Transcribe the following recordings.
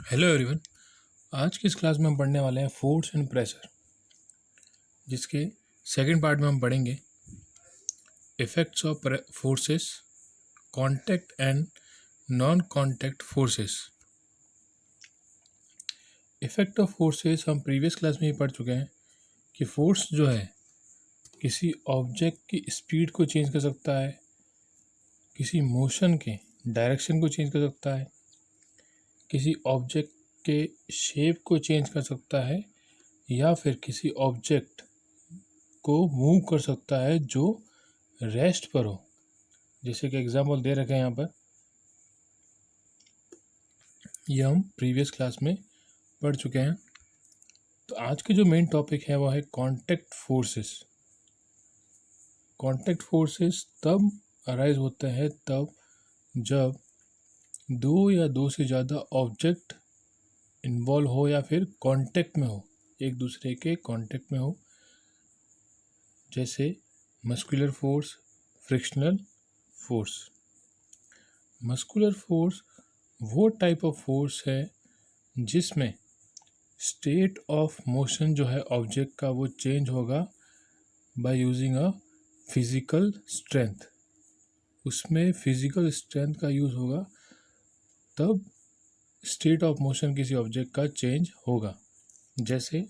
Hello everyone. आज की इस क्लास में हम पढ़ने वाले हैं फोर्स एंड प्रेशर, जिसके सेकंड पार्ट में हम पढ़ेंगे effects of forces, contact and non contact forces. Effect of forces हम प्रीवियस क्लास में ही पढ़ चुके हैं कि फोर्स जो है किसी ऑब्जेक्ट की स्पीड को चेंज कर सकता है, किसी मोशन के डायरेक्शन को चेंज कर सकता है, किसी ऑब्जेक्ट के शेप को चेंज कर सकता है, या फिर किसी ऑब्जेक्ट को मूव कर सकता है जो रेस्ट पर हो। जैसे कि एग्जाम्पल दे रखे हैं यहाँ पर, ये हम प्रीवियस क्लास में पढ़ चुके हैं। तो आज के जो मेन टॉपिक है वो है कांटेक्ट फोर्सेस। कांटेक्ट फोर्सेस तब अराइज होते हैं तब जब दो या दो से ज़्यादा ऑब्जेक्ट इन्वॉल्व हो या फिर कांटेक्ट में हो, एक दूसरे के कांटेक्ट में हो। जैसे muscular force, frictional force. Muscular force वो टाइप ऑफ फोर्स है जिसमें स्टेट ऑफ मोशन जो है ऑब्जेक्ट का वो चेंज होगा by using a physical strength. उसमें फिज़िकल स्ट्रेंथ का यूज़ होगा तब स्टेट ऑफ मोशन किसी ऑब्जेक्ट का चेंज होगा। जैसे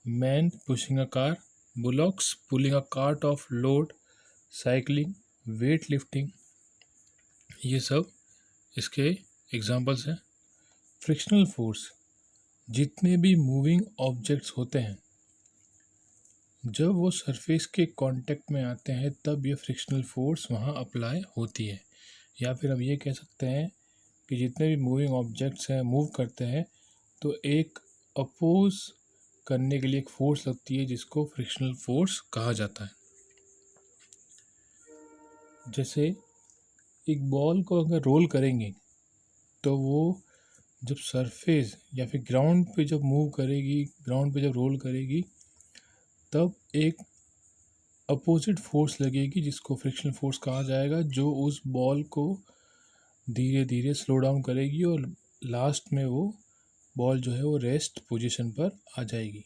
man pushing a car, bullocks pulling a cart of load, cycling, weight lifting, ये सब इसके एग्जाम्पल्स हैं। फ्रिक्शनल फोर्स, जितने भी मूविंग ऑब्जेक्ट्स होते हैं जब वो सरफेस के कांटेक्ट में आते हैं तब ये फ्रिक्शनल फोर्स वहाँ अप्लाई होती है। या फिर हम ये कह सकते हैं कि जितने भी मूविंग ऑब्जेक्ट्स हैं मूव करते हैं तो एक अपोज करने के लिए एक फोर्स लगती है जिसको फ्रिक्शनल फोर्स कहा जाता है। जैसे एक बॉल को अगर रोल करेंगे तो वो जब सरफेस या फिर ग्राउंड पे जब मूव करेगी, ग्राउंड पे जब रोल करेगी, तब एक अपोजिट फोर्स लगेगी जिसको फ्रिक्शनल फोर्स कहा जाएगा, जो उस बॉल को धीरे धीरे स्लो डाउन करेगी और लास्ट में वो बॉल जो है वो रेस्ट पोजीशन पर आ जाएगी।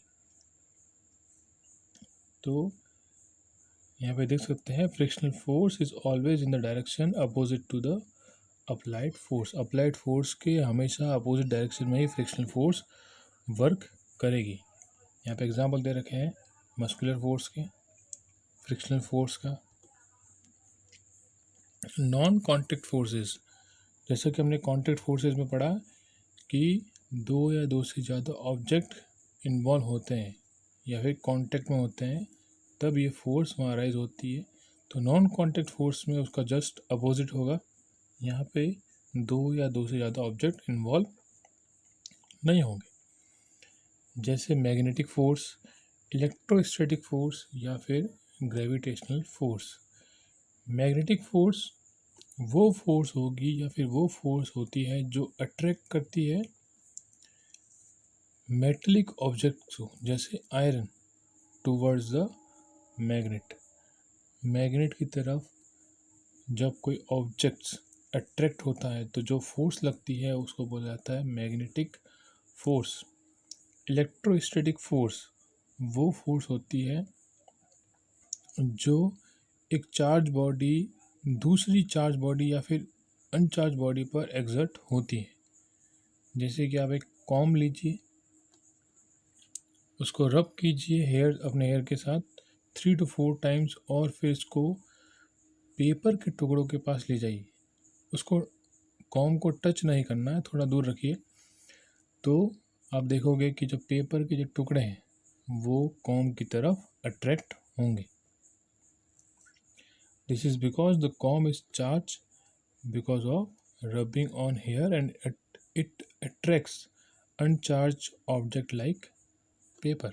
तो यहाँ पे देख सकते हैं frictional force is always in the direction opposite to the applied force. Applied force के हमेशा अपोजिट डायरेक्शन में ही फ्रिक्शनल फोर्स वर्क करेगी। यहाँ पे एग्जांपल दे रखे हैं मस्कुलर फोर्स के, फ्रिक्शनल फोर्स का। नॉन कांटेक्ट फोर्सेस, जैसा कि हमने कांटेक्ट फोर्सेस में पढ़ा कि दो या दो से ज़्यादा ऑब्जेक्ट इन्वॉल्व होते हैं या फिर कांटेक्ट में होते हैं तब ये फोर्स वहाँ राइज होती है। तो नॉन कांटेक्ट फोर्स में उसका जस्ट अपोजिट होगा। यहाँ पे दो या दो से ज़्यादा ऑब्जेक्ट इन्वॉल्व नहीं होंगे। जैसे मैग्नेटिक फोर्स, इलेक्ट्रोस्टैटिक फोर्स या फिर ग्रेविटेशनल फोर्स। मैग्नेटिक फोर्स वो फोर्स होगी या फिर वो फोर्स होती है जो अट्रैक्ट करती है मेटलिक ऑब्जेक्ट्स को, जैसे iron, towards the magnet. Magnet की तरफ जब कोई ऑब्जेक्ट्स अट्रैक्ट होता है तो जो फोर्स लगती है उसको बोला जाता है मैग्नेटिक फोर्स। इलेक्ट्रोस्टैटिक फोर्स वो फोर्स होती है जो एक चार्ज बॉडी दूसरी चार्ज बॉडी या फिर अनचार्ज बॉडी पर एग्जर्ट होती है। जैसे कि आप एक कॉम्ब लीजिए, उसको रब कीजिए अपने हेयर के साथ 3 to 4 टाइम्स और फिर इसको पेपर के टुकड़ों के पास ले जाइए। उसको कॉम्ब को टच नहीं करना है, थोड़ा दूर रखिए, तो आप देखोगे कि जो पेपर के जो टुकड़े हैं वो कॉम्ब की तरफ अट्रैक्ट होंगे। This is because the comb is charge because of rubbing on hair and it attracts uncharged object like paper.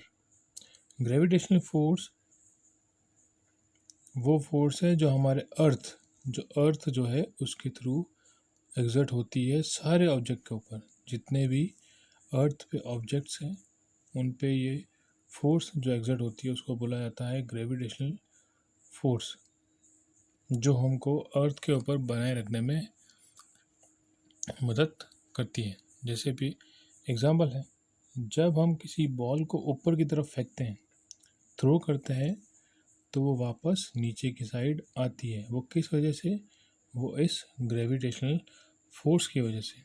Gravitational force वो फोर्स है जो हमारे अर्थ जो है उसके थ्रू एग्जर्ट होती है सारे ऑब्जेक्ट के ऊपर। जितने भी अर्थ पे ऑब्जेक्ट्स हैं उन पे ये फोर्स जो एग्जर्ट होती है उसको बोला जाता है ग्रेविटेशनल फोर्स, जो हमको अर्थ के ऊपर बनाए रखने में मदद करती है। जैसे भी एग्जाम्पल है, जब हम किसी बॉल को ऊपर की तरफ फेंकते हैं, थ्रो करते हैं, तो वो वापस नीचे की साइड आती है। वो किस वजह से? वो इस ग्रेविटेशनल फोर्स की वजह से।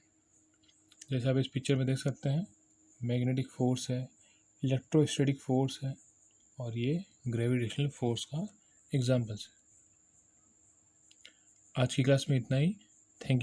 जैसे आप इस पिक्चर में देख सकते हैं, मैग्नेटिक फोर्स है, इलेक्ट्रोस्टैटिक फोर्स है, और ये ग्रेविटेशनल फोर्स का एग्जाम्पल्स है। आज की क्लास में इतना ही। Thank you.